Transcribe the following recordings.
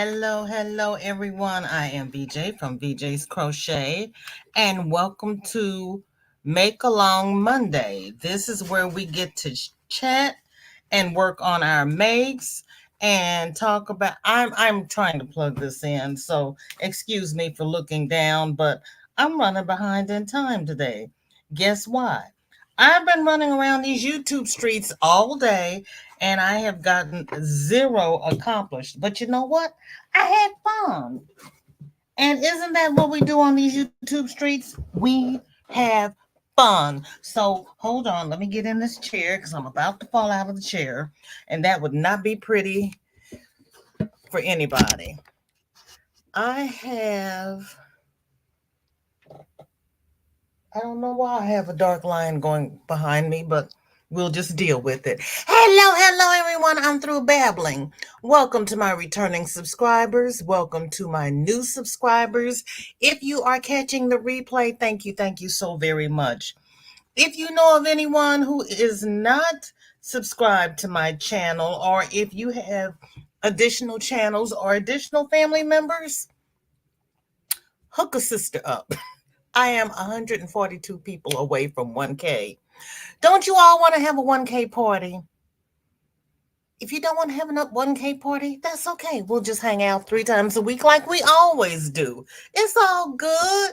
Hello, everyone. I am VJ from VJ's Crochet, and welcome to Make Along Monday. This is where we get to chat and work on our makes and talk about. I'm trying to plug this in, so excuse me for looking down, but I'm running behind in time today. Guess why? I've been running around these YouTube streets all day and I have gotten zero accomplished. But you know what? I had fun. And isn't that what we do on these YouTube streets? We have fun. So hold on, let me get in this chair because I'm about to fall out of the chair. And that would not be pretty for anybody. I don't know why I have a dark line going behind me, but we'll just deal with it. Hello, everyone. I'm through babbling. Welcome to my returning subscribers. Welcome to my new subscribers. If you are catching the replay, thank you so very much. If you know of anyone who is not subscribed to my channel, or if you have additional channels or additional family members, hook a sister up. I am 142 people away from 1K. Don't you all want to have a 1K party? If you don't want to have a 1K party, that's okay. We'll just hang out 3 times a week like we always do. It's all good.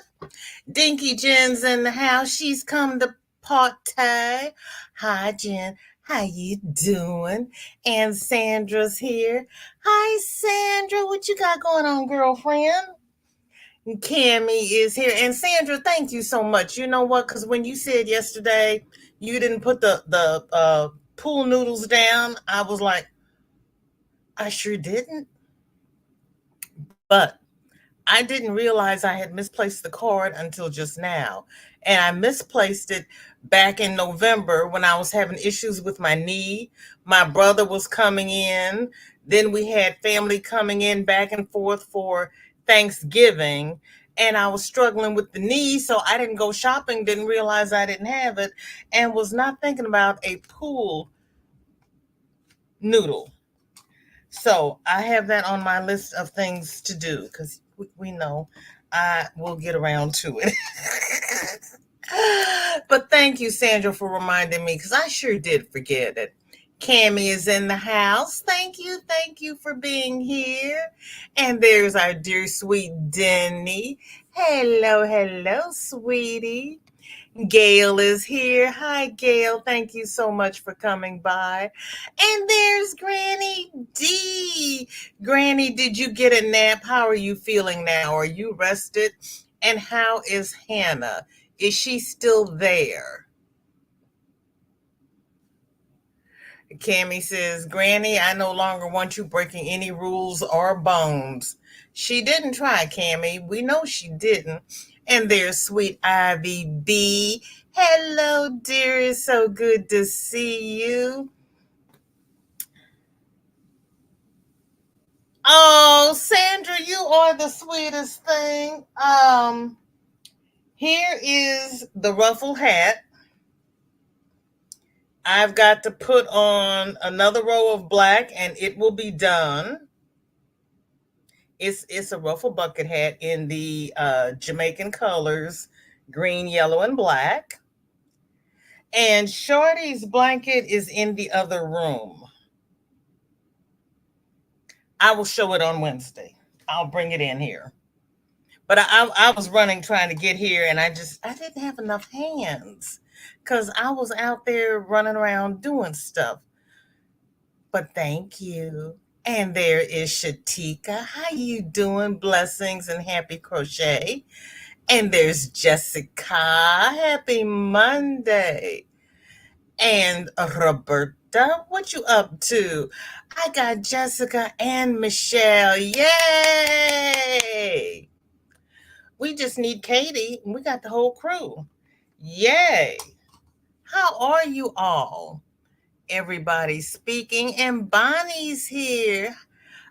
Dinky Jen's in the house. She's come to party. Hi, Jen. How you doing? And Sandra's here. Hi, Sandra. What you got going on, girlfriend? Cami is here. And Sandra, thank you so much. You know what? Because when you said yesterday you didn't put the pool noodles down, I was like, I sure didn't. But I didn't realize I had misplaced the card until just now. And I misplaced it back in November when I was having issues with my knee. My brother was coming in. Then we had family coming in back and forth for Thanksgiving. And I was struggling with the knee, so I didn't go shopping, didn't realize I didn't have it, and was not thinking about a pool noodle. So I have that on my list of things to do because we know I will get around to it. But thank you, Sandra, for reminding me because I sure did forget it. Cami is in the house. Thank you for being here. And there's our dear sweet Denny. Hello, sweetie. Gail is here. Hi, Gail. Thank you so much for coming by. And there's Granny D. Granny, did you get a nap? How are you feeling now? Are you rested? And how is Hannah? Is she still there? Cami says, Granny, I no longer want you breaking any rules or bones. She didn't try, Cami. We know she didn't. And there's sweet Ivy B. Hello, dear. So good to see you. Oh, Sandra, you are the sweetest thing. Here is the ruffle hat. I've got to put on another row of black and it will be done. It's a ruffle bucket hat in the Jamaican colors, green, yellow, and black. And Shorty's blanket is in the other room. I will show it on Wednesday. I'll bring it in here. But I was running trying to get here and I didn't have enough hands because I was out there running around doing stuff. But thank you. And there is Shatika. How you doing? Blessings and happy crochet. And there's Jessica. Happy Monday. And Roberta, what you up to? I got Jessica and Michelle. Yay! We just need Katie, and we got the whole crew. Yay! How are you all? Everybody's speaking, and Bonnie's here.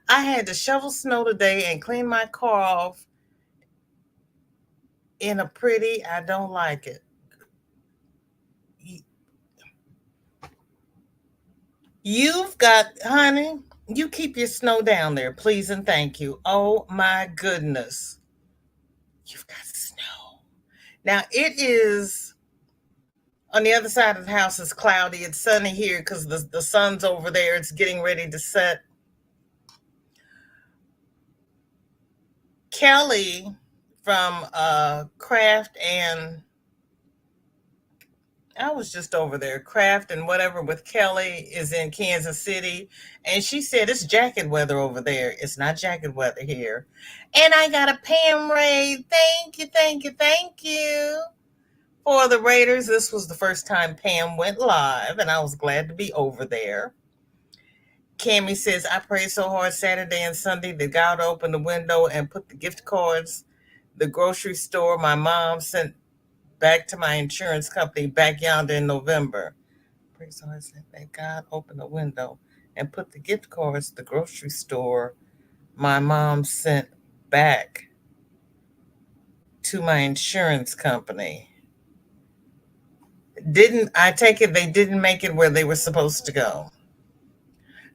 I had to shovel snow today and clean my car off in a pretty, I don't like it. You've got, honey, You keep your snow down there, please and thank you. Oh my goodness. You've got snow. Now it is on the other side of the house is cloudy. It's sunny here because the sun's over there. It's getting ready to set. Kelly from Craft and I was just over there. Craft and whatever with Kelly is in Kansas City. And she said it's jacket weather over there. It's not jacket weather here. And I got a Pam raid. Thank you, thank you, thank you. For the Raiders, this was the first time Pam went live, and I was glad to be over there. Cammie says, I prayed so hard Saturday and Sunday that God opened the window and put the gift cards, the grocery store my mom sent back to my insurance company back yonder in November. Pray so hard that God opened the window and put the gift cards, the grocery store my mom sent back to my insurance company. Didn't I take it they didn't make it where they were supposed to go?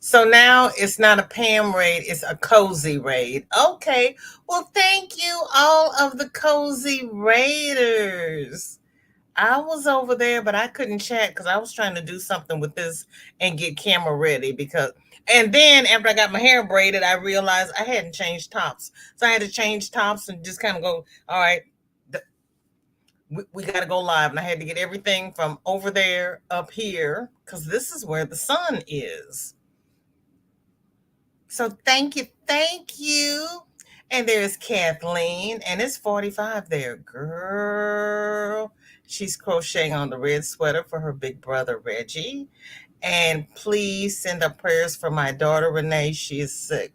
So now it's not a Pam raid, it's a cozy raid. Okay. Well, thank you, all of the cozy raiders. I was over there, but I couldn't chat because I was trying to do something with this and get camera ready and then after I got my hair braided, I realized I hadn't changed tops. So I had to change tops and just kind of go, all right, we got to go live. And I had to get everything from over there up here because this is where the sun is. So thank you. Thank you. And there's Kathleen, and it's 45 there, girl. She's crocheting on the red sweater for her big brother, Reggie. And please send up prayers for my daughter, Renee. She is sick.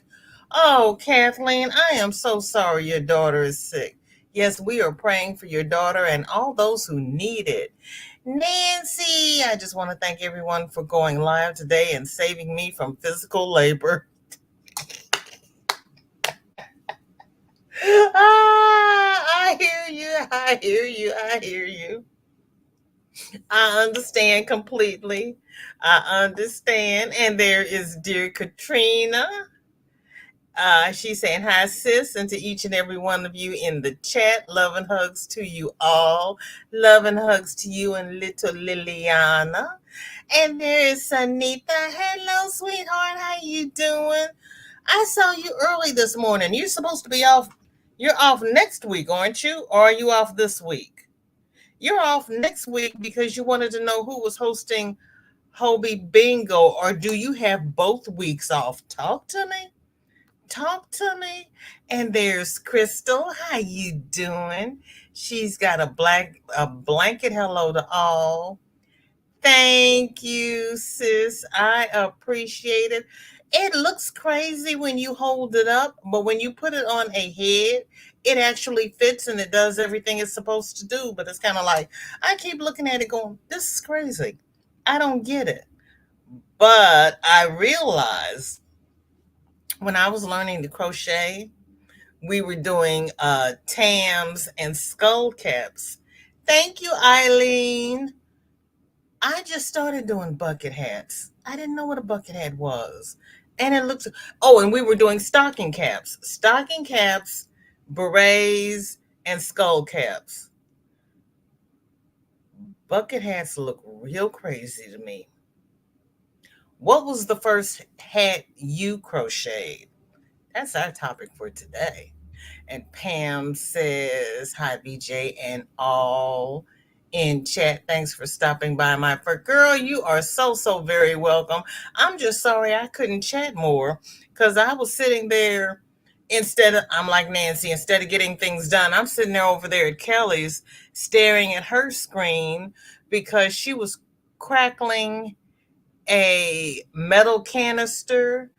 Oh, Kathleen, I am so sorry your daughter is sick. Yes, we are praying for your daughter and all those who need it. Nancy, I just want to thank everyone for going live today and saving me from physical labor. I hear you. I hear you. I hear you. I understand completely. I understand. And there is dear Katrina. She's saying hi, sis, and to each and every one of you in the chat. Love and hugs to you all. Love and hugs to you and little Liliana. And there is Sanita. Hello, sweetheart. How you doing? I saw you early this morning. You're supposed to be off. You're off next week, aren't you? Or are you off this week? You're off next week because you wanted to know who was hosting Hobie Bingo, or do you have both weeks off? Talk to me. Talk to me. And there's Crystal. How you doing? She's got a blanket hello to all. Thank you, sis. I appreciate it. It looks crazy when you hold it up, but when you put it on a head, it actually fits and it does everything it's supposed to do. But it's kind of like, I keep looking at it going, this is crazy. I don't get it. But I realized when I was learning to crochet, we were doing tams and skull caps. Thank you, Eileen. I just started doing bucket hats. I didn't know what a bucket hat was. And it looks, oh, and we were doing stocking caps, berets, and skull caps. Bucket hats look real crazy to me. What was the first hat you crocheted? That's our topic for today. And Pam says, hi, BJ, and all in chat. Thanks for stopping by my first. Girl, you are so very welcome. I'm just sorry I couldn't chat more because I was sitting there I'm like Nancy, instead of getting things done, I'm sitting there over there at Kelly's staring at her screen because she was crackling a metal canister.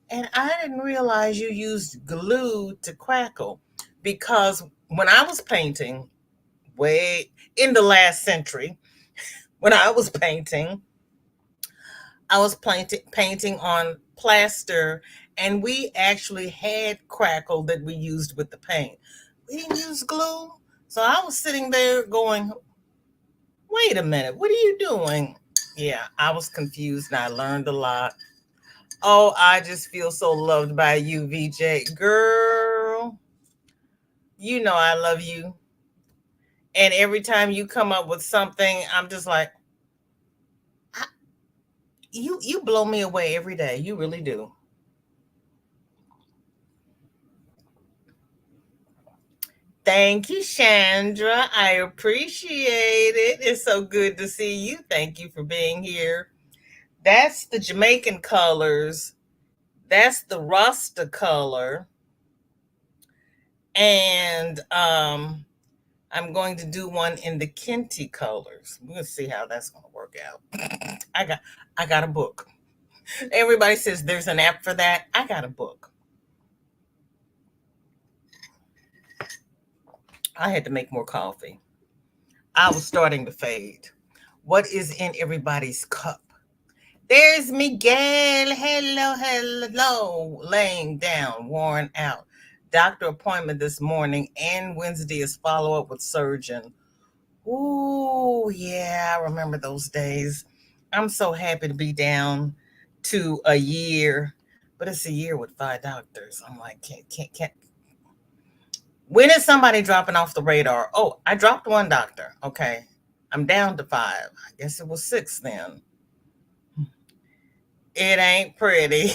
And I didn't realize you used glue to crackle because when I was painting way in the last century, when I was painting on plaster, and we actually had crackle that we used with the paint. We didn't use glue. So I was sitting there going, wait a minute, what are you doing? Yeah, I was confused and I learned a lot. Oh, I just feel so loved by you, VJ. Girl, you know I love you. And every time you come up with something, I'm just like, "I- you blow me away every day. You really do. Thank you, Chandra. I appreciate it. It's so good to see you. Thank you for being here. That's the Jamaican colors. That's the Rasta color. And I'm going to do one in the Kenti colors. We'll see how that's going to work out. I got I got a book. Everybody says there's an app for that. I got a book. I had to make more coffee. I was starting to fade. What is in everybody's cup? There's Miguel. Hello, hello. Laying down, worn out. Doctor appointment this morning, and Wednesday is follow up with surgeon. Ooh, yeah, I remember those days. I'm so happy to be down to a year, but it's a year with 5 doctors. I'm like, can't. When is somebody dropping off the radar? Oh, I dropped one doctor. Okay, I'm down to 5. I guess it was 6 then. It ain't pretty.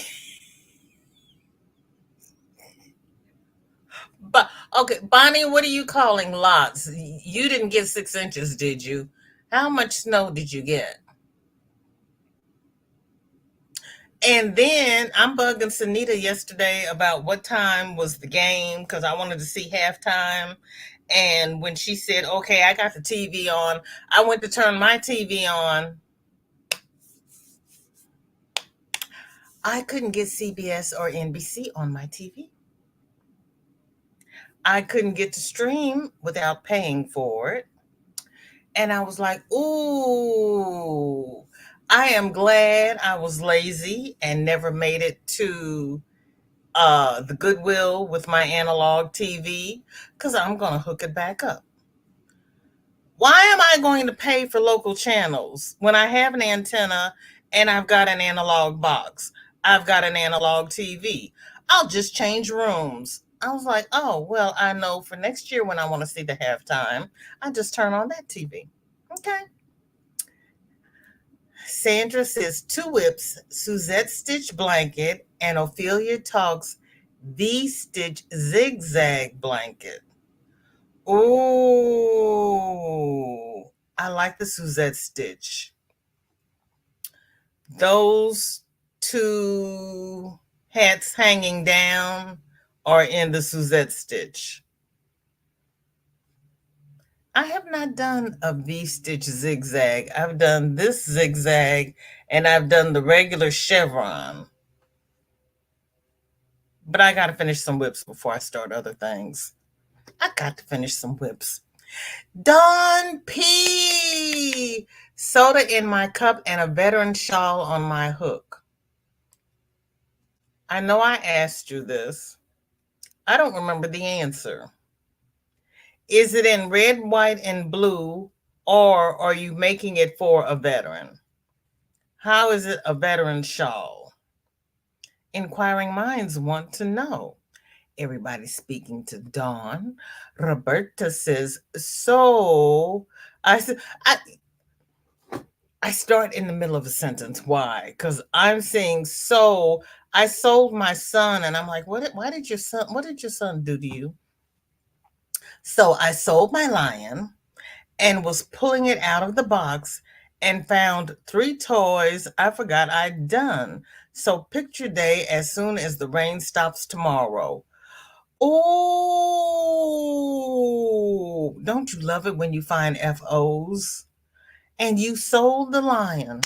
But okay, Bonnie, what are you calling lots? You didn't get 6 inches, did you? How much snow did you get? And then I'm bugging Sanita yesterday about what time was the game because I wanted to see halftime. And when she said, okay, I got the TV on, I went to turn my TV on. I couldn't get CBS or NBC on my TV. I couldn't get to stream without paying for it. And I was like, ooh, I am glad I was lazy and never made it to the Goodwill with my analog TV because I'm going to hook it back up. Why am I going to pay for local channels when I have an antenna and I've got an analog box? I've got an analog TV. I'll just change rooms. I was like, oh, well, I know for next year when I want to see the halftime, I just turn on that TV. Okay. Sandra says 2 whips, Suzette stitch blanket, and Ophelia talks V-stitch zigzag blanket. Ooh, I like the Suzette stitch. Those 2 hats hanging down are in the Suzette stitch. I have not done a V-stitch zigzag. I've done this zigzag and I've done the regular chevron. But I got to finish some whips before I start other things. I got to finish some whips. Don P. Soda in my cup and a veteran shawl on my hook. I know I asked you this. I don't remember the answer. Is it in red, white, and blue, or are you making it for a veteran? How is it a veteran shawl? Inquiring minds want to know. Everybody's speaking to Dawn. Roberta says, so I said, I start in the middle of a sentence. Why? Because I'm saying, so I sold my son, and I'm like, what did your son do to you? So I sold my lion and was pulling it out of the box and found 3 toys I forgot I'd done. So picture day as soon as the rain stops tomorrow. Oh, don't you love it when you find FOs? And you sold the lion.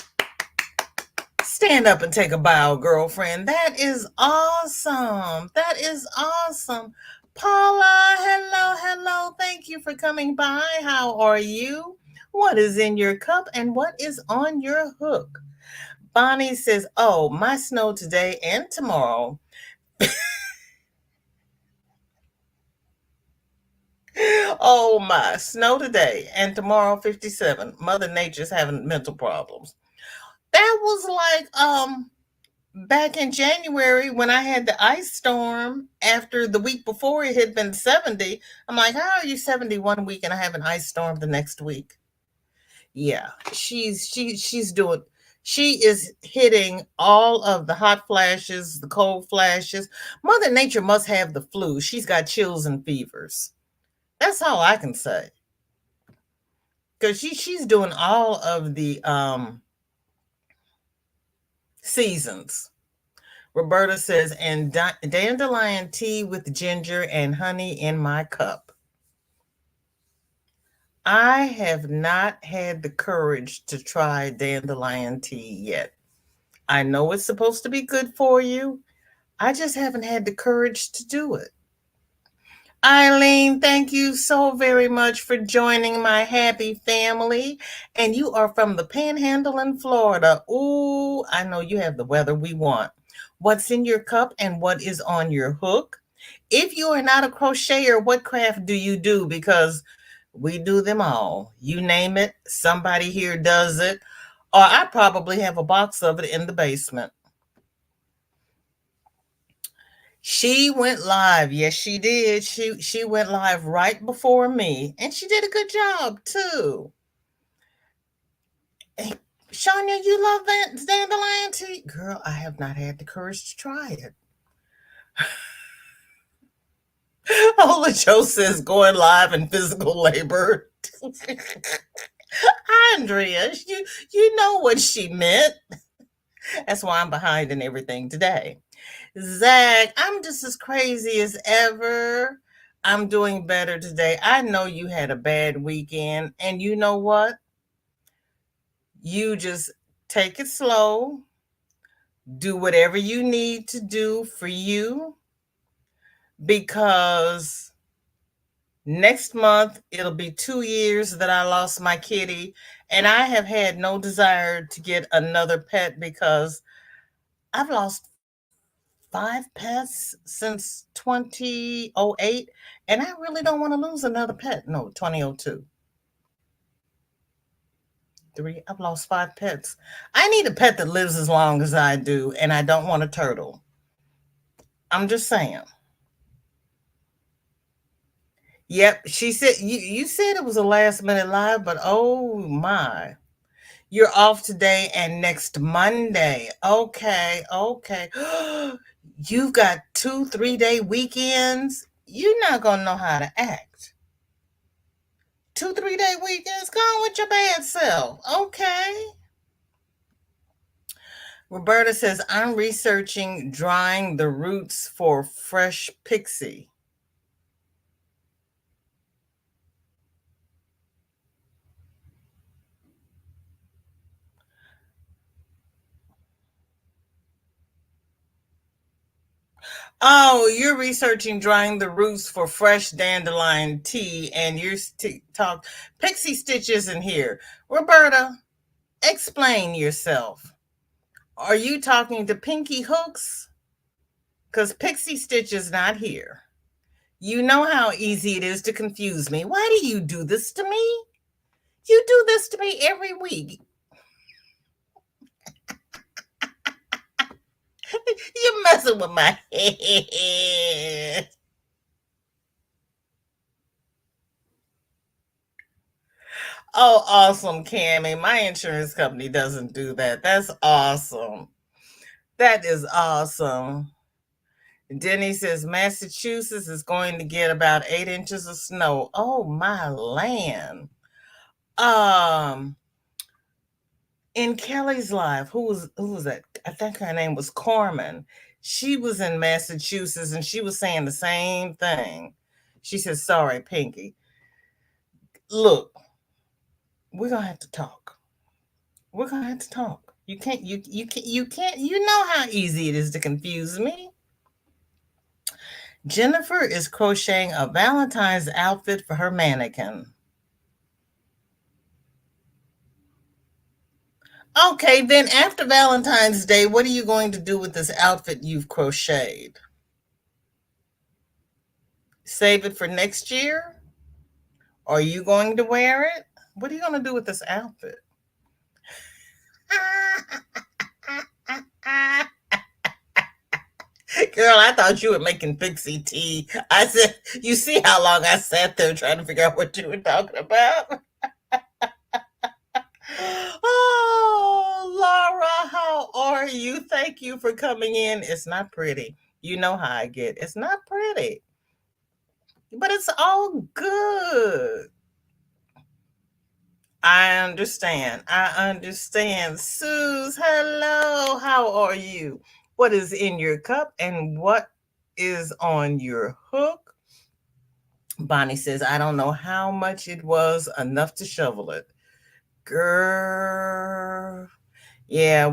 Stand up and take a bow, girlfriend. That is awesome. That is awesome. Paula, hello, hello. Thank you for coming by. How are you? What is in your cup and what is on your hook? Bonnie says, oh, my snow today and tomorrow. Oh, my snow today and tomorrow 57. Mother Nature's having mental problems. That was like back in January when I had the ice storm after the week before it had been 70. I'm like, how are you 70 1 week and I have an ice storm the next week? Yeah, she's doing, she is hitting all of the hot flashes, the cold flashes. Mother Nature must have the flu. She's got chills and fevers. That's all I can say. Because she's doing all of the seasons. Roberta says, and dandelion tea with ginger and honey in my cup. I have not had the courage to try dandelion tea yet. I know it's supposed to be good for you. I just haven't had the courage to do it. Eileen, thank you so very much for joining my happy family. And you are from the Panhandle in Florida. Ooh, I know you have the weather we want. What's in your cup and what is on your hook? If you are not a crocheter, what craft do you do? Because we do them all. You name it, somebody here does it. Or I probably have a box of it in the basement. She went live. Yes, she did. She went live right before me, and she did a good job too. Hey, Shania, you love that dandelion tea? Girl, I have not had the courage to try it. Ola Joe says going live in physical labor. Andrea, you know what she meant. That's why I'm behind in everything today. Zach, I'm just as crazy as ever. I'm doing better today. I know you had a bad weekend, and you know what? You just take it slow, do whatever you need to do for you, because next month it'll be 2 years that I lost my kitty, and I have had no desire to get another pet because I've lost 5 pets since 2008, and I really don't want to lose another pet. No, 2002. I've lost 5 pets. I need a pet that lives as long as I do, and I don't want a turtle. I'm just saying. Yep, she said you said it was a last minute live, but oh my. You're off today and next Monday. Okay, okay. You've got 2 3 day weekends. You're not gonna know how to act. 2 3 day weekends. Go on with your bad self. Okay. Roberta says, I'm researching drying the roots for fresh pixie. Oh, you're researching drying the roots for fresh dandelion tea, and you're talk pixie stitches in here. Roberta, explain yourself. Are you talking to Pinky Hooks? Because Pixie Stitch is not here. You know how easy it is to confuse me. Why do you do this to me? You do this to me every week. You're messing with my head. Oh, awesome, Cammy. My insurance company doesn't do that. That's awesome. That is awesome. Denny says Massachusetts is going to get about 8 inches of snow. Oh my land. Um in Kelly's live, who was that? I think her name was Corman. She was in Massachusetts and she was saying the same thing. She said, sorry, Pinky. Look, we're gonna have to talk. We're gonna have to talk. You know how easy it is to confuse me. Jennifer is crocheting a Valentine's outfit for her mannequin. Okay, then after Valentine's Day, what are you going to do with this outfit you've crocheted? Save it for next year? Are you going to wear it? What are you going to do with this outfit? Girl, I thought you were making fixie tea. I said, you see how long I sat there trying to figure out what you were talking about? Oh, Laura, how are you? Thank you for coming in. It's not pretty. You know how I get. It's not pretty, but it's all good. I understand. I understand. Suze, hello. How are you? What is in your cup and what is on your hook? Bonnie says, I don't know how much it was enough to shovel it. Girl. Yeah,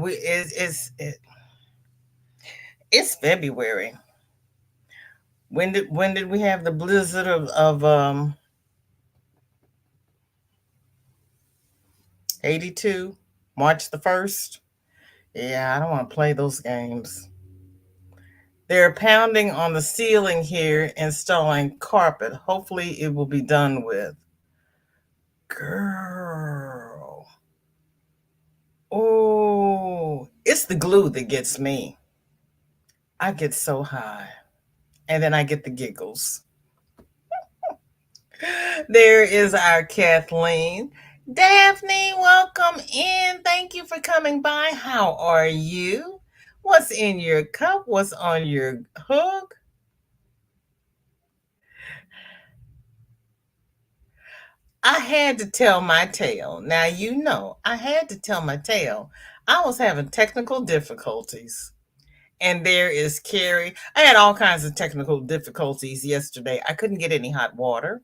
it's February. When did we have the blizzard of 82? March the 1st? Yeah, I don't want to play those games. They're pounding on the ceiling here, installing carpet. Hopefully it will be done with. Girl. Oh, it's the glue that gets me. I get so high. And then I get the giggles. There is our Kathleen. Daphne, welcome in. Thank you for coming by. How are you? What's in your cup? What's on your hook? I had to tell my tale. Now, you know, I had to tell my tale. I was having technical difficulties. And there is Keri. I had all kinds of technical difficulties yesterday. I couldn't get any hot water.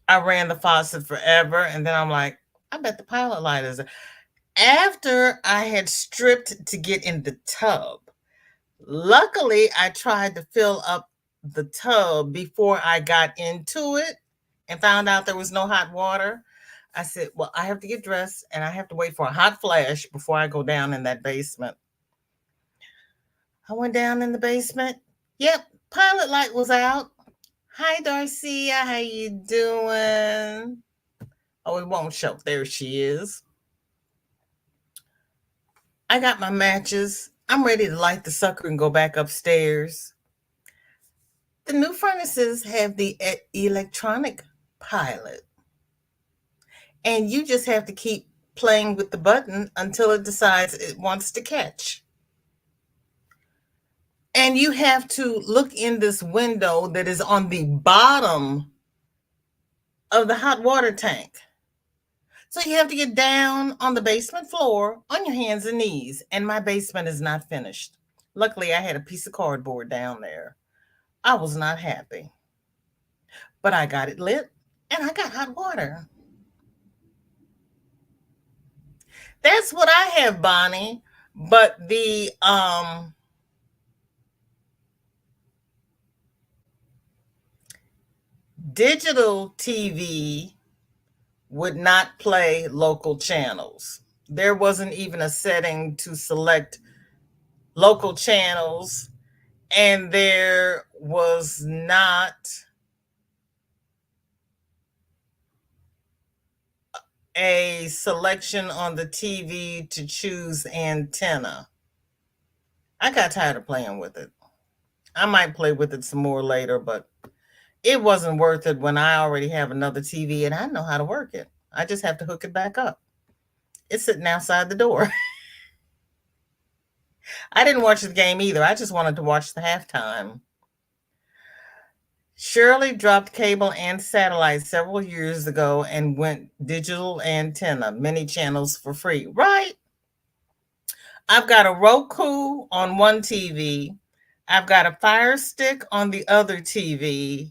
I ran the faucet forever. And then I'm like, I bet the pilot light is. After I had stripped to get in the tub, luckily I tried to fill up the tub before I got into it and found out there was no hot water. I said, well, I have to get dressed and I have to wait for a hot flash before I go down in that basement. I went down in the basement. Yep, pilot light was out. Hi, Darcia. How you doing? Oh, it won't show. There she is. I got my matches. I'm ready to light the sucker and go back upstairs. The new furnaces have the electronic pilot. And you just have to keep playing with the button until it decides it wants to catch. And you have to look in this window that is on the bottom of the hot water tank. So you have to get down on the basement floor on your hands and knees. And my basement is not finished. Luckily, I had a piece of cardboard down there. I was not happy. But I got it lit and I got hot water. That's what I have, Bonnie. But the digital TV would not play local channels. There wasn't even a setting to select local channels, and there was not a selection on the TV to choose antenna. I got tired of playing with it. I might play with it some more later, but it wasn't worth it when I already have another TV and I know how to work it. I just have to hook it back up. It's sitting outside the door. I didn't watch the game either. I just wanted to watch the halftime. Shirley dropped cable and satellite several years ago and went digital antenna, many channels for free. Right? I've got a Roku on one TV. I've got a Fire Stick on the other TV.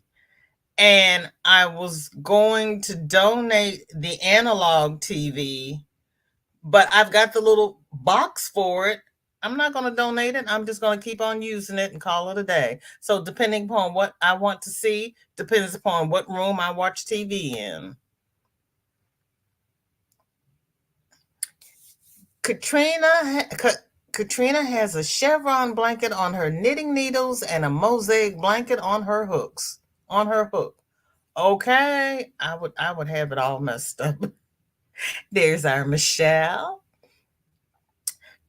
And I was going to donate the analog TV, but I've got the little box for it. I'm not going to donate it. I'm just going to keep on using it and call it a day. So depending upon what I want to see, depends upon what room I watch TV in. Katrina has a chevron blanket on her knitting needles and a mosaic blanket on her hooks. On her hook. Okay, I would have it all messed up. There's our Michelle.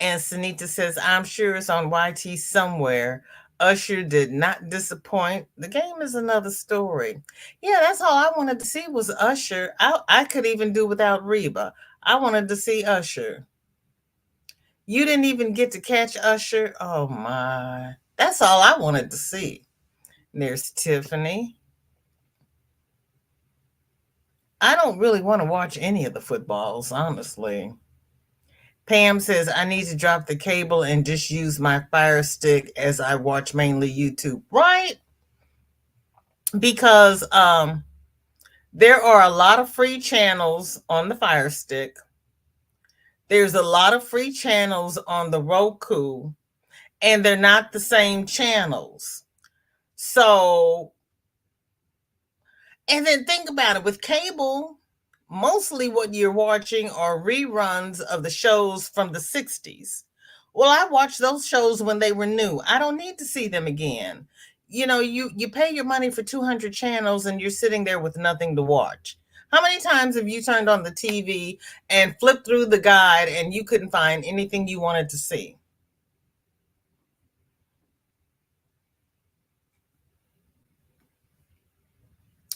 And Sanita says, I'm sure it's on YT somewhere. Usher did not disappoint. The game is another story. Yeah, that's all I wanted to see was Usher. I could even do without Reba. I wanted to see Usher. You didn't even get to catch Usher? Oh my. That's all I wanted to see. There's Tiffany. I don't really want to watch any of the footballs, honestly. Pam says, I need to drop the cable and just use my Fire Stick as I watch mainly YouTube. Right? Because there are a lot of free channels on the Fire Stick. There's a lot of free channels on the Roku, and they're not the same channels. So, and then think about it with cable, mostly what you're watching are reruns of the shows from the 60s. Well, I watched those shows when they were new. I don't need to see them again. You know, you pay your money for 200 channels and you're sitting there with nothing to watch. How many times have you turned on the TV and flipped through the guide and you couldn't find anything you wanted to see?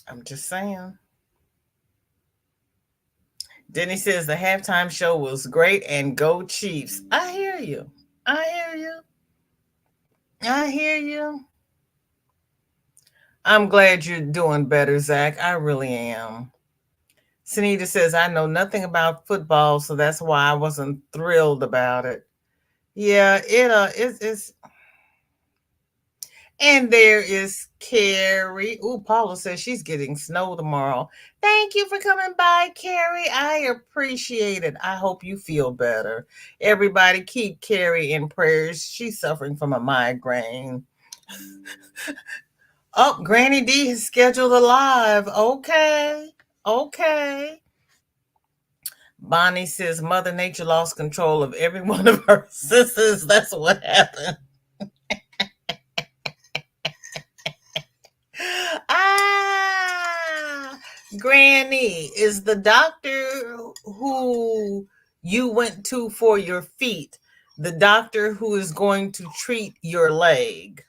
I'm just saying. Denny says the halftime show was great and go Chiefs. I hear you. I hear you. I hear you. I'm glad you're doing better, Zach. I really am. Sanita says, I know nothing about football, so that's why I wasn't thrilled about it. Yeah, it's and there is Keri. Ooh, Paula says she's getting snow tomorrow. Thank you for coming by, Keri. I appreciate it. I hope you feel better. Everybody keep Keri in prayers. She's suffering from a migraine. Oh, Granny D is scheduled a live. Okay. Okay. Bonnie says Mother Nature lost control of every one of her sisters. That's what happened. Ah, Granny, is the doctor who you went to for your feet the doctor who is going to treat your leg?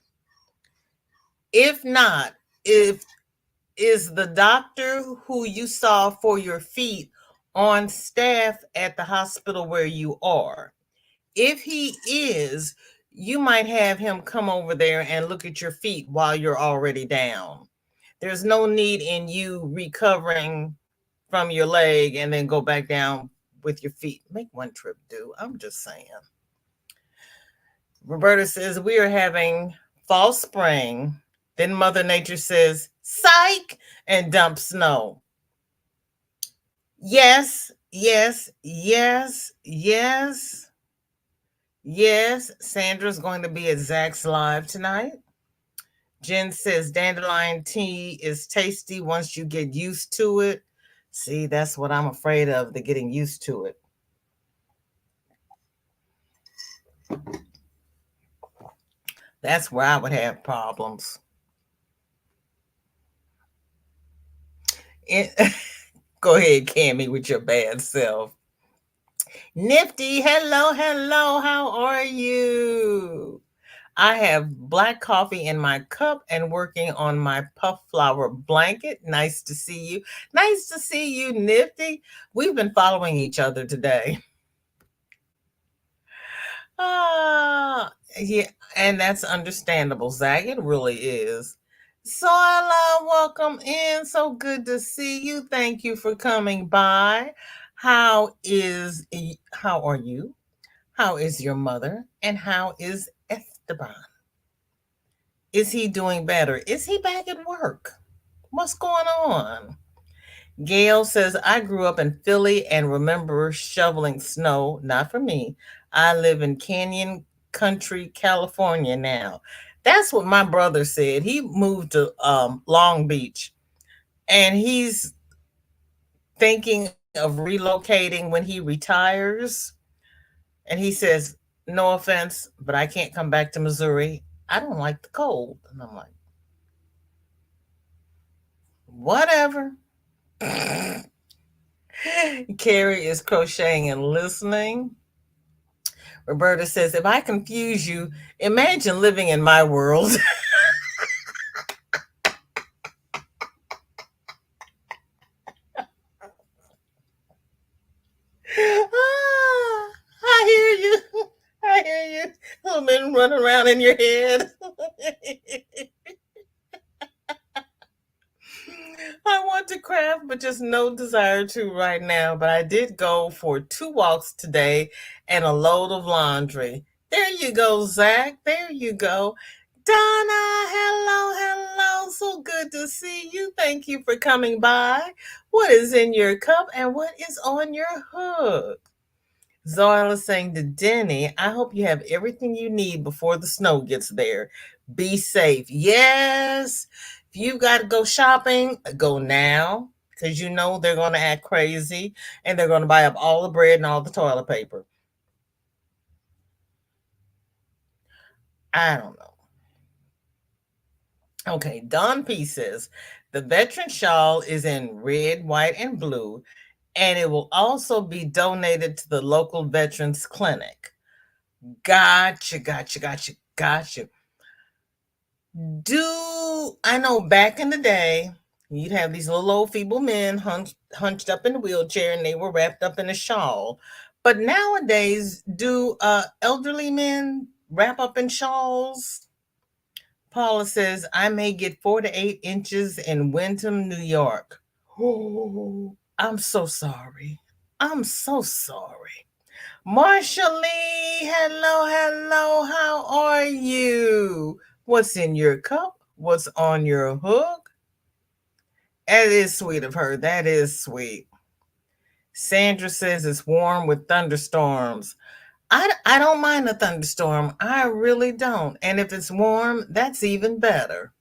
If not, if is the doctor who you saw for your feet on staff at the hospital where you are? If he is, you might have him come over there and look at your feet while you're already down. There's no need in you recovering from your leg and then go back down with your feet. Make one trip do. I'm just saying. Roberta says we are having false spring. Then Mother Nature says, psych, and dump snow. Yes, yes, yes, yes, yes. Sandra's going to be at Zach's Live tonight. Jen says dandelion tea is tasty once you get used to it. See, that's what I'm afraid of, the getting used to it. That's where I would have problems. Go ahead, Cammy, with your bad self. Nifty, hello, hello, how are you? I have black coffee in my cup and working on my puff flower blanket. Nice to see you. Nice to see you, Nifty. We've been following each other today. Yeah, and that's understandable, Zach. It really is. Soila, welcome in. So good to see you. Thank you for coming by. How are you? How is your mother? And how is Esteban? Is he doing better? Is he back at work? What's going on? Gail says, I grew up in Philly and remember shoveling snow. Not for me. I live in Canyon Country, California now. That's what my brother said. He moved to Long Beach and he's thinking of relocating when he retires. And he says, no offense, but I can't come back to Missouri. I don't like the cold. And I'm like, whatever. Keri is crocheting and listening. Roberta says, if I confuse you, imagine living in my world. Ah, I hear you. I hear you. Little men running around in your head. I want to craft, but just no desire to right now. But I did go for 2 walks today and a load of laundry. There you go, Zach. There you go. Donna, hello, hello. So good to see you. Thank you for coming by. What is in your cup and what is on your hook? Zoila saying to Denny, I hope you have everything you need before the snow gets there. Be safe. Yes. If you got to go shopping, go now because you know they're going to act crazy and they're going to buy up all the bread and all the toilet paper. I don't know. Okay, Don P says the veteran shawl is in red, white, and blue, and it will also be donated to the local veterans clinic. Gotcha, gotcha, gotcha, gotcha. I know back in the day, you'd have these little old feeble men hunched up in a wheelchair and they were wrapped up in a shawl. But nowadays, do elderly men wrap up in shawls? Paula says, I may get 4 to 8 inches in Windham, New York. Oh, I'm so sorry. I'm so sorry. Marsha Lee, hello, hello. How are you? What's in your cup? What's on your hook? That is sweet of her. That is sweet. Sandra says it's warm with thunderstorms. I don't mind a thunderstorm. I really don't. And if it's warm, that's even better.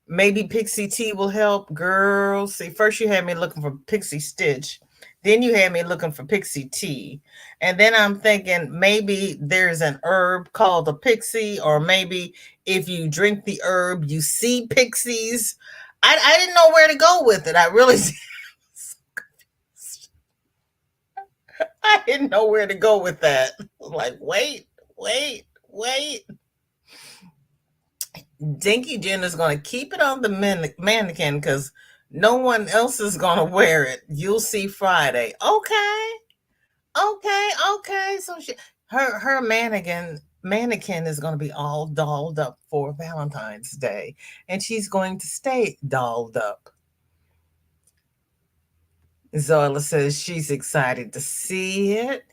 Maybe Pixie Tea will help. Girl, see, first you had me looking for Pixie Stitch. Then you had me looking for Pixie Tea. And then I'm thinking maybe there's an herb called a pixie, or maybe if you drink the herb, you see pixies. I didn't know where to go with it. I really I didn't know where to go with that. Like, wait, wait, wait. Dinky Jen is going to keep it on the mannequin because no one else is going to wear it. You'll see Friday. Okay. Okay, okay. So her mannequin is going to be all dolled up for Valentine's Day, and she's going to stay dolled up. Zoila says she's excited to see it.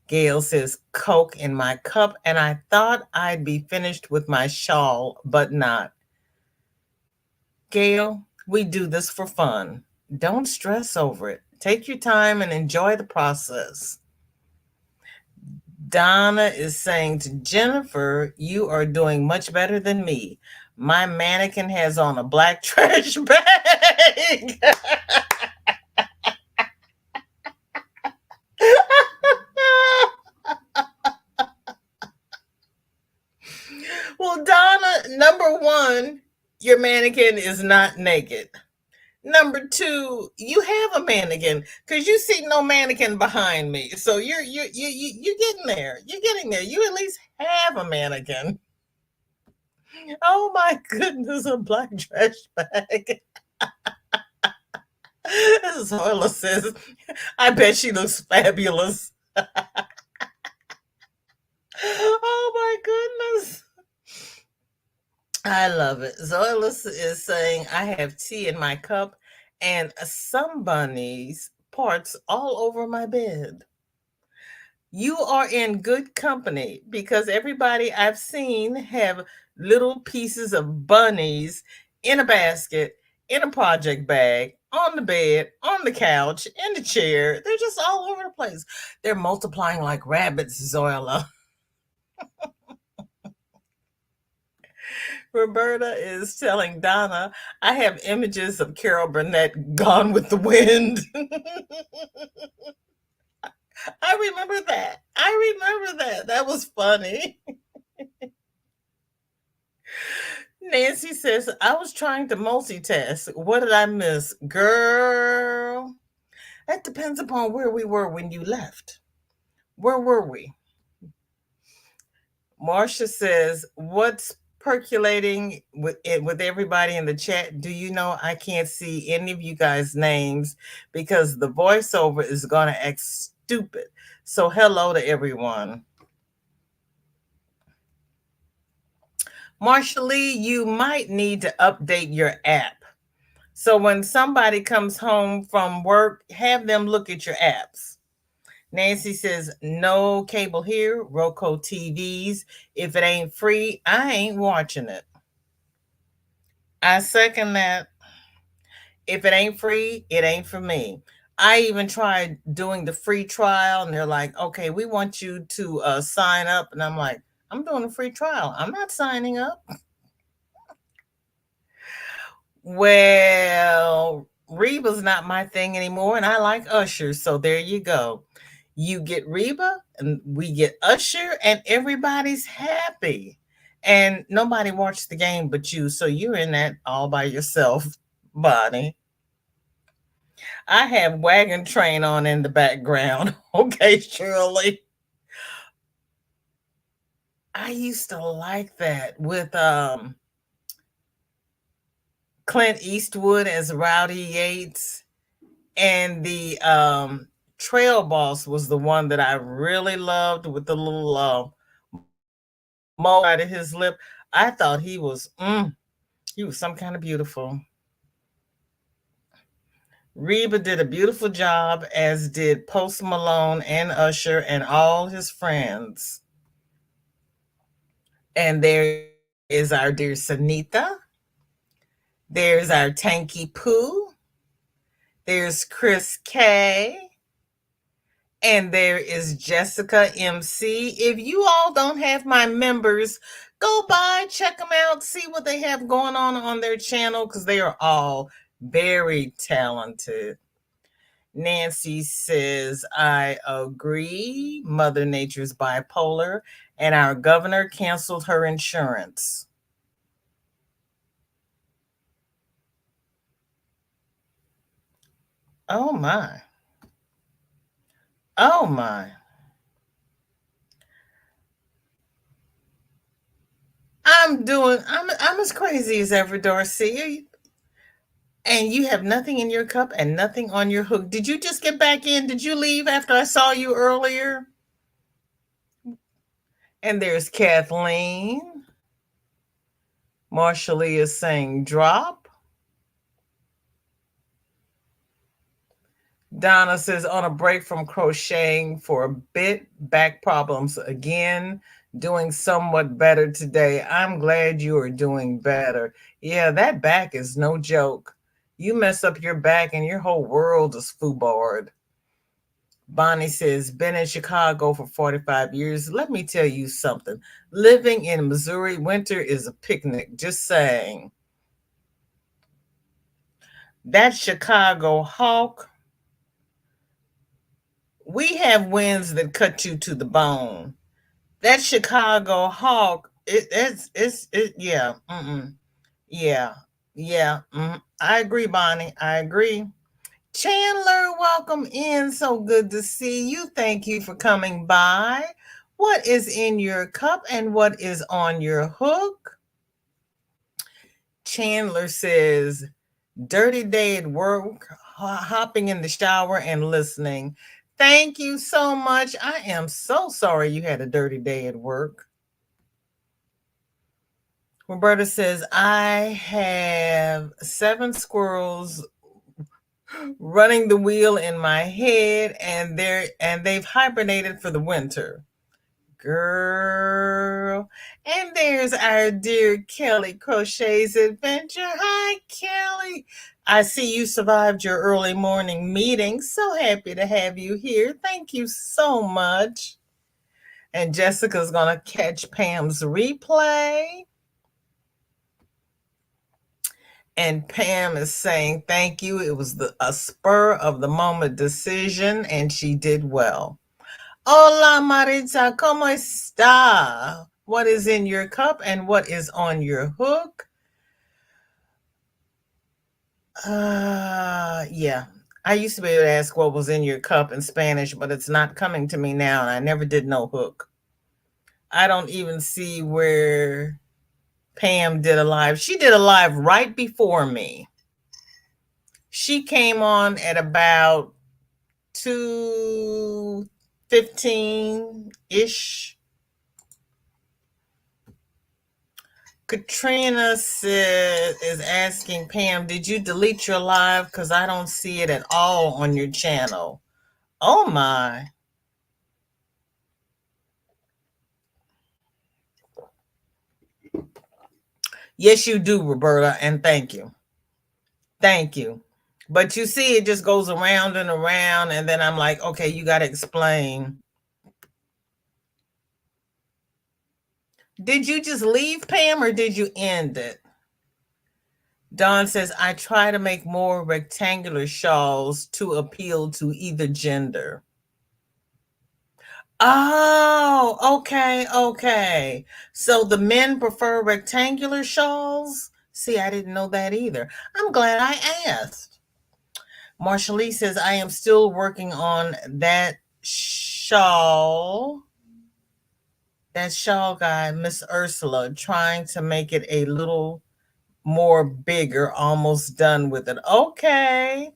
Gail says Coke in my cup, and I thought I'd be finished with my shawl, but not. Gail, we do this for fun. Don't stress over it. Take your time and enjoy the process. Donna is saying to Jennifer, you are doing much better than me. My mannequin has on a black trash bag. Well, Donna, number one, your mannequin is not naked. Number two, you have a mannequin because you see no mannequin behind me. So you're getting there. You're getting there. You at least have a mannequin. Oh my goodness, a black trash bag. As Harla says, I bet she looks fabulous. Oh my goodness. I love it. Zoila is saying, I have tea in my cup and some bunnies parts all over my bed. You are in good company because everybody I've seen have little pieces of bunnies in a basket, in a project bag, on the bed, on the couch, in the chair. They're just all over the place. They're multiplying like rabbits, Zoila. Roberta is telling Donna, I have images of Carol Burnett gone with the wind. I remember that. I remember that. That was funny. Nancy says, I was trying to multitask. What did I miss? Girl, that depends upon where we were when you left. Where were we? Marcia says, "What's percolating with it with everybody in the chat? Do you know I can't see any of you guys' names because the voiceover is gonna act stupid. So hello to everyone." Marcia Lee, you might need to update your app. So when somebody comes home from work, have them look at your apps. Nancy says, no cable here, Roku TVs. If it ain't free, I ain't watching it. I second that. If it ain't free, it ain't for me. I even tried doing the free trial, and they're like, okay, we want you to sign up. And I'm like, I'm doing a free trial. I'm not signing up. Well, Reba's not my thing anymore, and I like Usher. So there you go. You get Reba, and we get Usher, and everybody's happy. And nobody watched the game but you. So you're in that all by yourself, Bonnie. I have Wagon Train on in the background. Okay, Shirley. I used to like that with Clint Eastwood as Rowdy Yates, and the Trail Boss was the one that I really loved with the little mole out of his lip. I thought he was some kind of beautiful. Reba did a beautiful job, as did Post Malone and Usher and all his friends. And there is our dear Sanita. There's our Tanky Poo. There's Chris K. And there is Jessica MC. If you all don't have my members, go by, check them out, see what they have going on their channel, because they are all very talented. Nancy says, I agree. Mother Nature's bipolar, and our governor canceled her insurance. Oh my. Oh my. I'm as crazy as ever, Darcia. And you have nothing in your cup and nothing on your hook. Did you just get back in? Did you leave after I saw you earlier? And there's Kathleen. Marshallie is saying drop. Donna says, on a break from crocheting for a bit, back problems again, doing somewhat better today. I'm glad you are doing better. Yeah, that back is no joke. You mess up your back and your whole world is foobarred. Bonnie says, been in Chicago for 45 years. Let me tell you something. Living in Missouri, winter is a picnic. Just saying. That Chicago hawk, we have winds that cut you to the bone. That Chicago hawk, yeah. Yeah. Yeah. I agree, Bonnie. I agree. Chandler, welcome in. So good to see you. Thank you for coming by. What is in your cup and what is on your hook? Chandler says, dirty day at work, hopping in the shower and listening. Thank you so much. I am so sorry you had a dirty day at work. Roberta says, I have 7 squirrels running the wheel in my head, and they've hibernated for the winter. Girl. And there's our dear Kelly Crochet's Adventure. Hi, Kelly. I see you survived your early morning meeting. So happy to have you here. Thank you so much. And Jessica's going to catch Pam's replay. And Pam is saying thank you. It was a spur of the moment decision, and she did well. Hola, Maritza, ¿cómo está? What is in your cup and what is on your hook? Yeah, I used to be able to ask what was in your cup in Spanish, but it's not coming to me now, and I never did no hook. I don't even see where Pam did a live. She did a live right before me. She came on at about 2:15-ish. Katrina is asking Pam, did you delete your live? Because I don't see it at all on your channel. Oh my. Yes, you do, Roberta, and thank you. Thank you. But you see, it just goes around and around, and then I'm like, okay, you got to explain. Did you just leave, Pam, or did you end it? Dawn says, I try to make more rectangular shawls to appeal to either gender. Oh, okay, okay. So the men prefer rectangular shawls? See, I didn't know that either. I'm glad I asked. Marsha says, I am still working on that shawl. That shawl guy, Miss Ursula, trying to make it a little more bigger, almost done with it. Okay.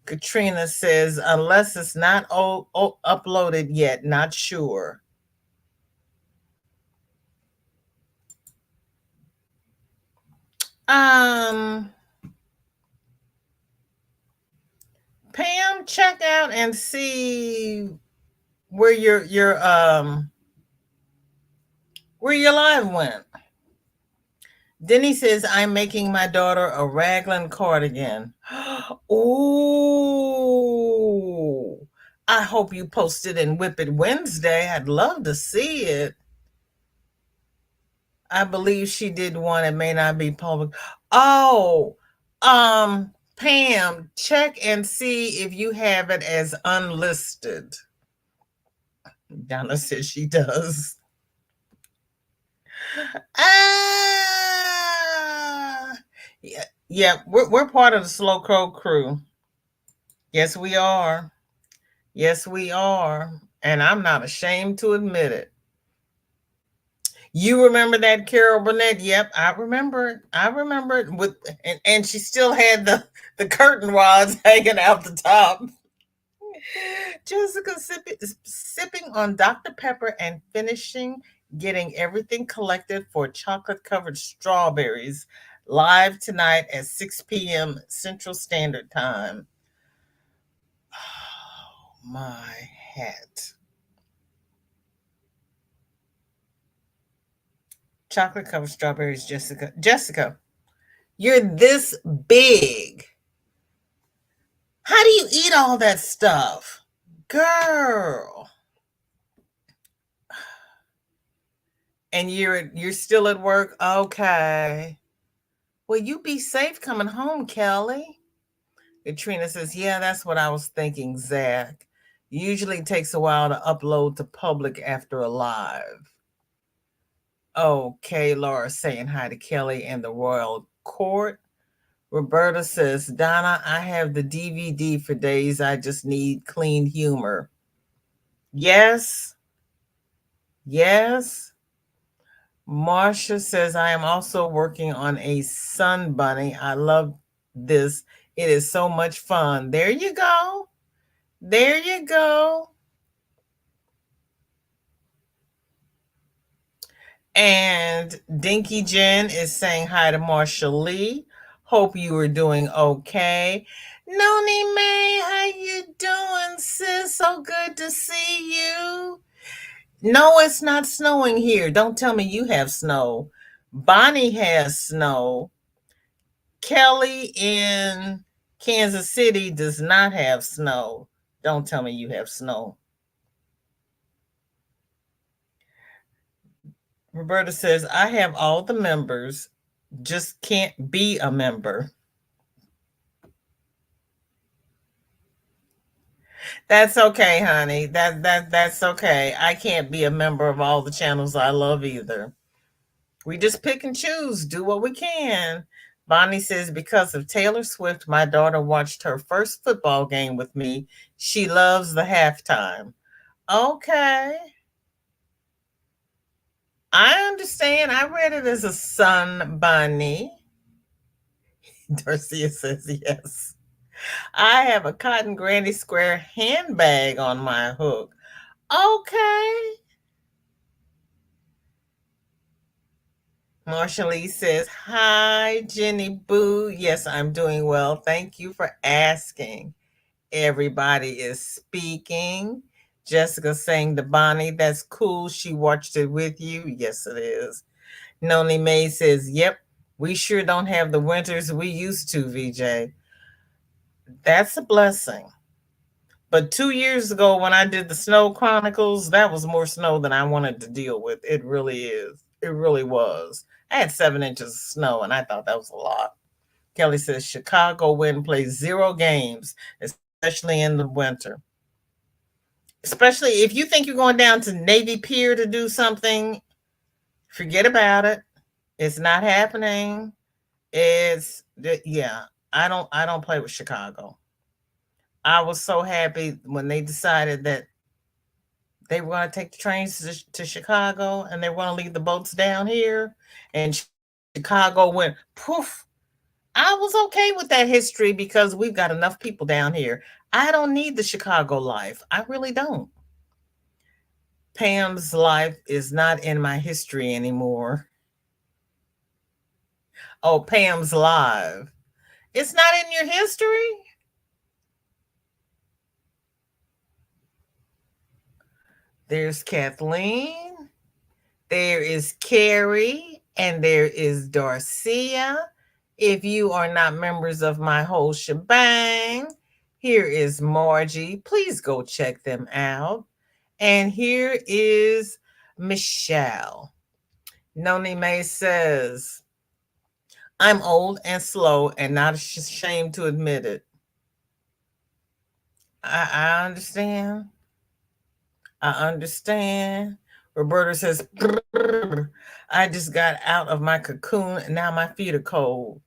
Katrina says, unless it's not uploaded yet, not sure. Pam, check out and see where your live went. Denny says, I'm making my daughter a raglan cardigan. Ooh. I hope you post it in Whip It Wednesday. I'd love to see it. I believe she did one. It may not be public. Oh, Pam, check and see if you have it as unlisted. Donna says she does. Yeah, we're part of the Slow Crow crew. Yes, we are. Yes, we are. And I'm not ashamed to admit it. You remember that, Carol Burnett? Yep, I remember it. I remember it. And she still had the curtain rods hanging out the top. Jessica sipping on Dr. Pepper and finishing getting everything collected for chocolate covered strawberries live tonight at 6 p.m. Central Standard Time. Oh, my hat. Chocolate covered strawberries, Jessica. Jessica, you're this big. How do you eat all that stuff? Girl. And you're still at work? Okay. Well, you be safe coming home, Kelly. Katrina says, yeah, that's what I was thinking, Zach. Usually takes a while to upload to public after a live. Okay, Laura saying hi to Kelly and the Royal Court. Roberta says, Donna, I have the DVD for days I just need clean humor. Yes. Yes. Marcia says, I am also working on a sun bunny. I love this. It is so much fun. There you go. There you go. And Dinky Jen is saying hi to Marsha Lee. Hope you are doing okay. Noni May, how you doing, sis? So good to see you. No, it's not snowing here. Don't tell me you have snow. Bonnie has snow. Kelly in Kansas City does not have snow. Don't tell me you have snow. Roberta says, I have all the members, just can't be a member. That's okay, honey. That's okay. I can't be a member of all the channels I love either. We just pick and choose, do what we can. Bonnie says, because of Taylor Swift, my daughter watched her first football game with me. She loves the halftime. Okay. I understand. I read it as a son bunny. Darcia says yes. I have a cotton granny square handbag on my hook. Okay. Marsha Lee says, hi, Jenny Boo. Yes, I'm doing well. Thank you for asking. Everybody is speaking. Jessica saying to Bonnie, that's cool. She watched it with you. Yes, it is. Noni May says, yep, we sure don't have the winters we used to, VJ. That's a blessing. But 2 years ago, when I did the Snow Chronicles, that was more snow than I wanted to deal with. It really is. It really was. I had 7 inches of snow, and I thought that was a lot. Kelly says Chicago wind plays 0 games, especially in the winter. Especially if you think you're going down to Navy Pier to do something, forget about it. It's not happening. Yeah. I don't play with Chicago. I was so happy when they decided that they were going to take the trains to Chicago and they were going to leave the boats down here. And Chicago went poof. I was okay with that history because we've got enough people down here. I don't need the Chicago life. I really don't. Pam's life is not in my history anymore. Oh, Pam's live. It's not in your history? There's Kathleen. There is Keri. And there is Darcia. If you are not members of my whole shebang, here is Margie. Please go check them out. And here is Michelle. Noni May says, I'm old and slow and not ashamed to admit it. I understand. I understand. Roberta says, I just got out of my cocoon and now my feet are cold.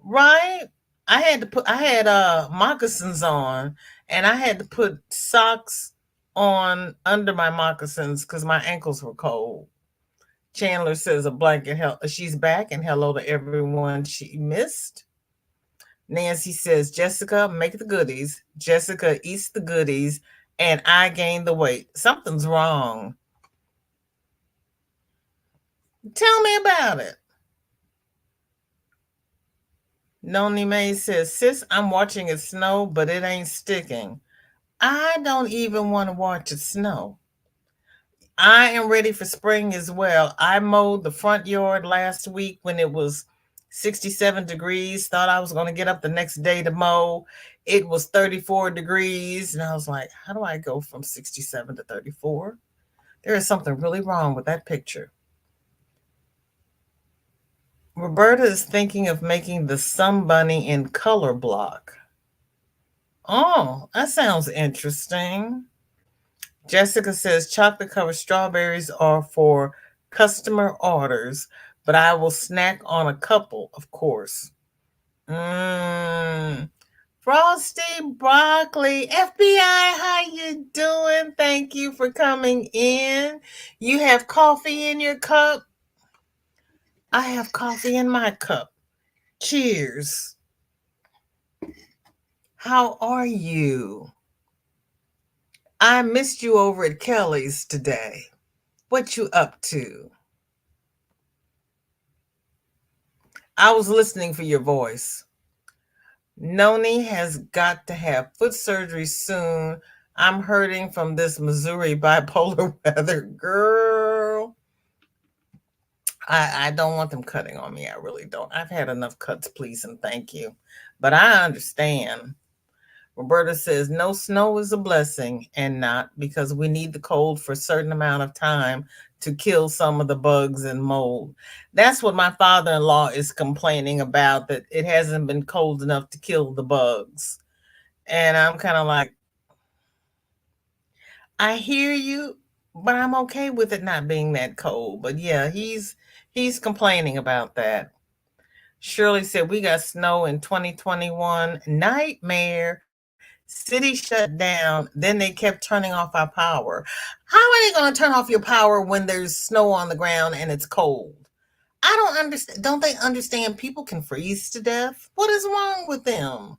Right? I had moccasins on and I had to put socks on under my moccasins because my ankles were cold. Chandler says a blanket she's back and hello to everyone she missed. Nancy says, Jessica, make the goodies. Jessica eats the goodies and I gain the weight. Something's wrong. Tell me about it. Noni May says, sis, I'm watching it snow, but it ain't sticking. I don't even want to watch it snow. I am ready for spring as well. I mowed the front yard last week when it was 67 degrees. Thought I was going to get up the next day to mow. It was 34 degrees. And I was like, how do I go from 67 to 34? There is something really wrong with that picture. Roberta is thinking of making the sun bunny in color block. Oh, that sounds interesting. Jessica says chocolate covered strawberries are for customer orders, but I will snack on a couple, of course. Frosty Broccoli, FBI, how you doing? Thank you for coming in. You have coffee in your cup? I have coffee in my cup. Cheers. How are you? I missed you over at Kelly's today. What you up to? I was listening for your voice. Noni has got to have foot surgery soon. I'm hurting from this Missouri bipolar weather. Girl, I don't want them cutting on me. I really don't. I've had enough cuts, please and thank you. But I understand. Roberta says, no, snow is a blessing and not because we need the cold for a certain amount of time to kill some of the bugs and mold. That's what my father-in-law is complaining about, that it hasn't been cold enough to kill the bugs. And I'm kind of like, I hear you, but I'm okay with it not being that cold. But yeah, he's complaining about that. Shirley said, we got snow in 2021. Nightmare. City shut down. Then they kept turning off our power. How are they going to turn off your power when there's snow on the ground and it's cold? I don't understand. Don't they understand people can freeze to death? What is wrong with them?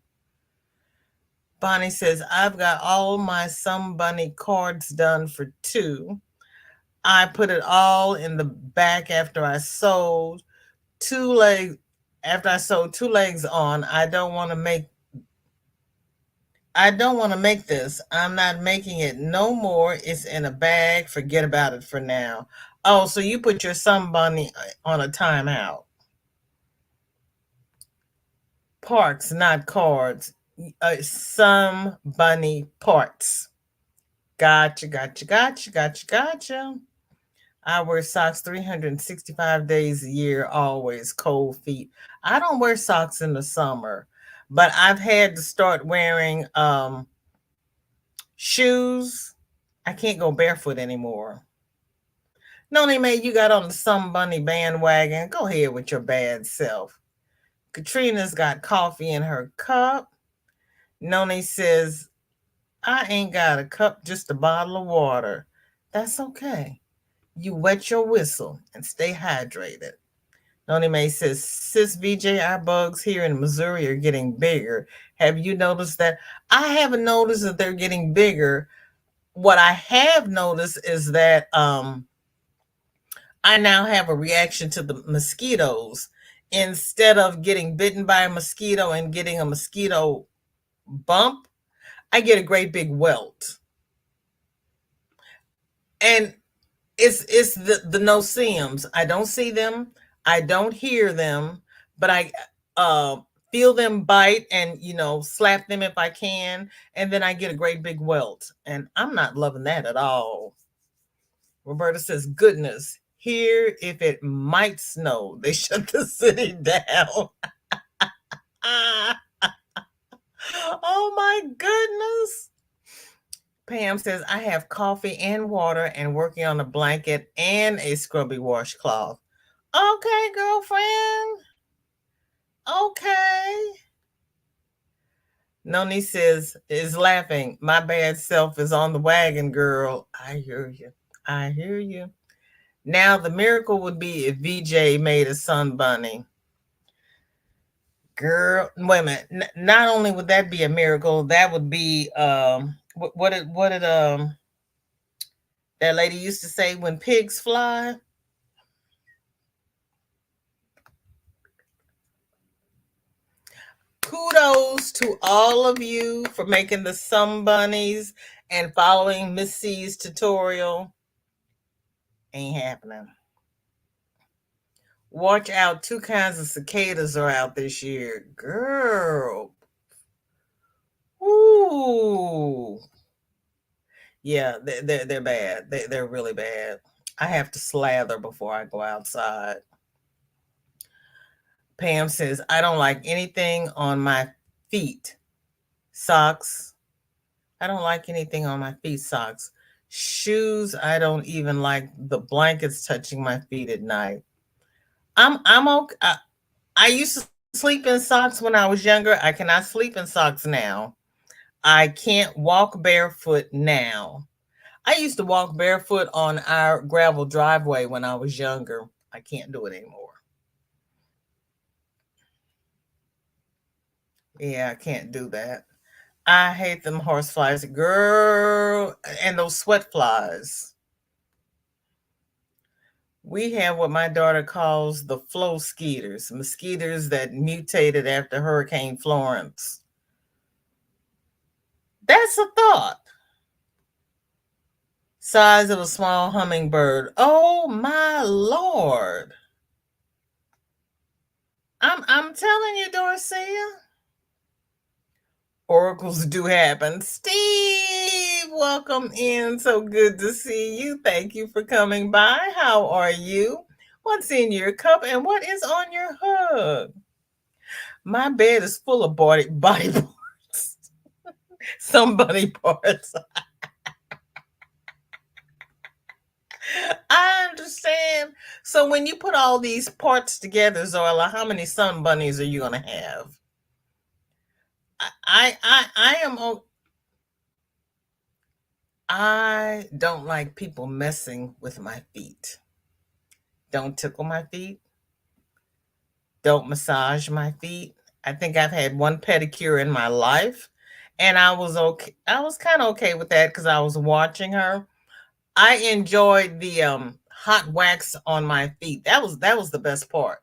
Bonnie says, I've got all my Some Bunny cards done for 2. I put it all in the back after I sewed 2 legs. After I sewed 2 legs on, I don't want to make this. I'm not making it no more. It's in a bag. Forget about it for now. Oh, so you put your Some Bunny on a timeout. Parts, not cards. Some Bunny parts. Gotcha, gotcha, gotcha, gotcha, gotcha. I wear socks 365 days a year, always cold feet. I don't wear socks in the summer, but I've had to start wearing shoes. I can't go barefoot anymore. Noni Mae, you got on the Some Bunny bandwagon. Go ahead with your bad self. Katrina's got coffee in her cup. Noni says, I ain't got a cup, just a bottle of water. That's okay. You wet your whistle and stay hydrated. Noni Mae says, Sis VJ, our bugs here in Missouri are getting bigger. Have you noticed that? I haven't noticed that they're getting bigger. What I have noticed is that I now have a reaction to the mosquitoes. Instead of getting bitten by a mosquito and getting a mosquito bump, I get a great big welt. And it's the no-see-ums. I don't see them. I don't hear them, but I feel them bite and, slap them if I can. And then I get a great big welt. And I'm not loving that at all. Roberta says, goodness, here if it might snow, they shut the city down. Oh my goodness. Pam says, I have coffee and water and working on a blanket and a scrubby washcloth. Okay, girlfriend. Okay. Noni says, is laughing. My bad self is on the wagon, girl. I hear you. I hear you. Now, the miracle would be if VJ made a Sun Bunny. Girl, wait a minute. Not only would that be a miracle, that would be what did that lady used to say, when pigs fly? Kudos to all of you for making the Some Bunnies and following Miss C's tutorial. Ain't happening. Watch out, 2 kinds of cicadas are out this year. Girl. Ooh. Yeah, they're bad. They're really bad. I have to slather before I go outside. Pam says, I don't like anything on my feet. Socks. I don't like anything on my feet. Socks. Shoes. I don't even like the blankets touching my feet at night. I'm okay. I used to sleep in socks when I was younger. I cannot sleep in socks now. I can't walk barefoot now. I used to walk barefoot on our gravel driveway when I was younger. I can't do it anymore. Yeah, I can't do that. I hate them horseflies, girl, and those sweat flies. We have what my daughter calls the flow skeeters, mosquitoes that mutated after Hurricane Florence. That's a thought. Size of a small hummingbird. Oh my Lord. I'm telling you, Darcia. Oracles do happen. Steve, welcome in. So good to see you. Thank you for coming by. How are you? What's in your cup and what is on your hook? My bed is full of body parts. Some body parts. I understand, So when you put all these parts together, Zoila, how many sun bunnies are you gonna have? I am. I don't like people messing with my feet. Don't tickle my feet. Don't massage my feet. I think I've had one pedicure in my life, and I was okay. I was kind of okay with that because I was watching her. I enjoyed the hot wax on my feet. That was the best part.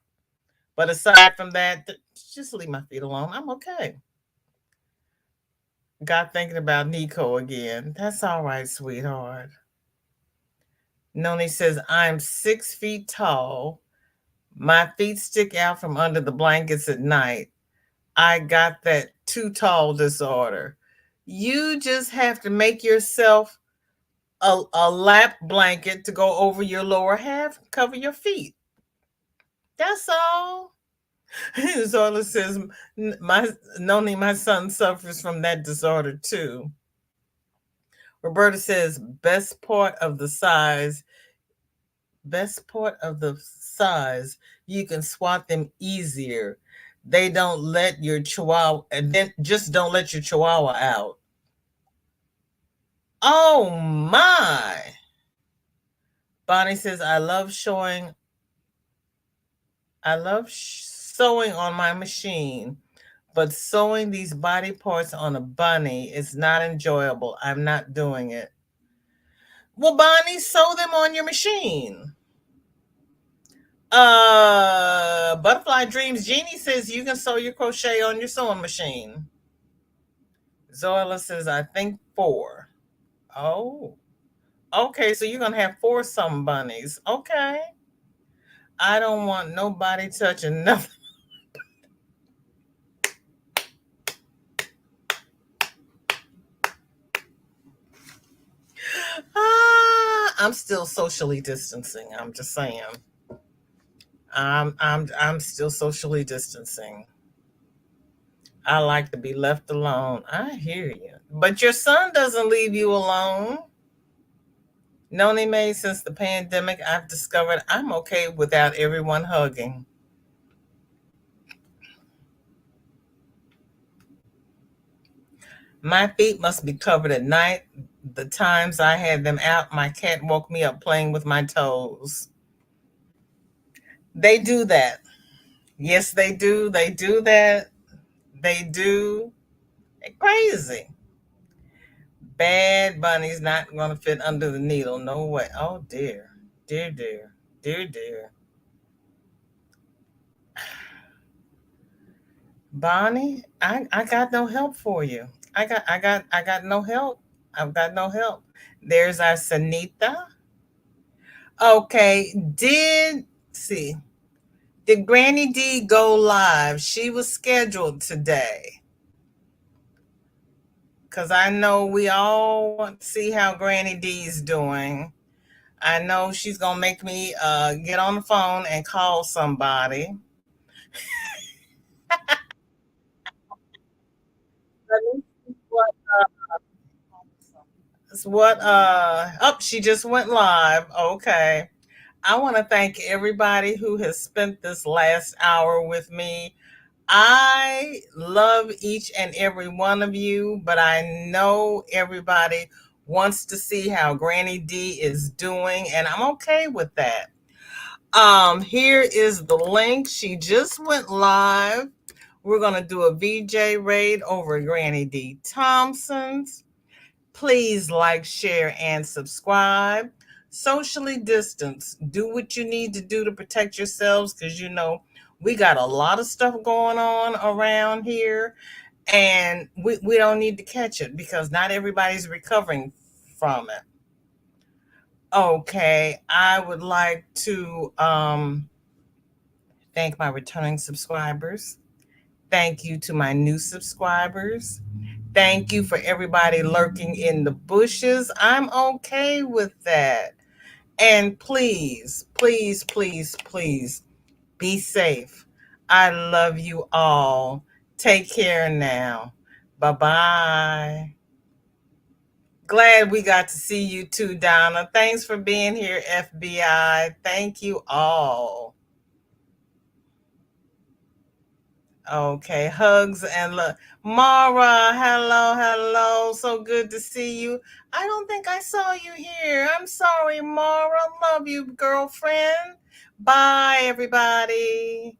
But aside from that, just leave my feet alone. I'm okay. Got thinking about Nico again. That's all right, sweetheart. Noni says, I'm 6 feet tall. My feet stick out from under the blankets at night. I got that too tall disorder. You just have to make yourself a lap blanket to go over your lower half, cover your feet. That's all. Zola says, my Noni, my son suffers from that disorder too. Roberta says, best part of the size, you can swat them easier. They don't let your chihuahua, and then just don't let your chihuahua out. Oh my. Bonnie says, I love sewing on my machine, but sewing these body parts on a bunny is not enjoyable. I'm not doing it. Well, Bonnie, sew them on your machine. Butterfly Dreams Jeannie says you can sew your crochet on your sewing machine. Zoila says, I think 4. Oh, okay. So you're gonna have 4 some bunnies. Okay. I don't want nobody touching nothing. I'm still socially distancing. I'm just saying. I'm still socially distancing. I like to be left alone. I hear you. But your son doesn't leave you alone. Noni May, since the pandemic, I've discovered I'm okay without everyone hugging. My feet must be covered at night. The times I had them out, my cat woke me up playing with my toes. They do that. Yes, they do. They do that. They do. They're crazy. Bad bunny's not going to fit under the needle. No way. Oh, dear. Dear, dear. Dear, dear. Bonnie, I got no help for you. I got no help. I've got no help. There's our Sanita. Okay, did Granny D go live? She was scheduled today. Cause I know we all want to see how Granny D's doing. I know she's gonna make me get on the phone and call somebody. Let me see she just went live. Okay. I want to thank everybody who has spent this last hour with me. I love each and every one of you, but I know everybody wants to see how Granny D is doing, and I'm okay with that. Here is the link. She just went live. We're going to do a VJ raid over Granny D Thompson's. Please like, share, and subscribe. Socially distance. Do what you need to do to protect yourselves because we got a lot of stuff going on around here and we don't need to catch it because not everybody's recovering from it. Okay, I would like to thank my returning subscribers. Thank you to my new subscribers. Thank you for everybody lurking in the bushes. I'm okay with that. And please, please, please, please be safe. I love you all. Take care now. Bye bye. Glad we got to see you too, Donna. Thanks for being here, FBI. Thank you all. Okay, hugs and love. Mara, hello, hello. So good to see you. I don't think I saw you here. I'm sorry, Mara. Love you, girlfriend. Bye, everybody.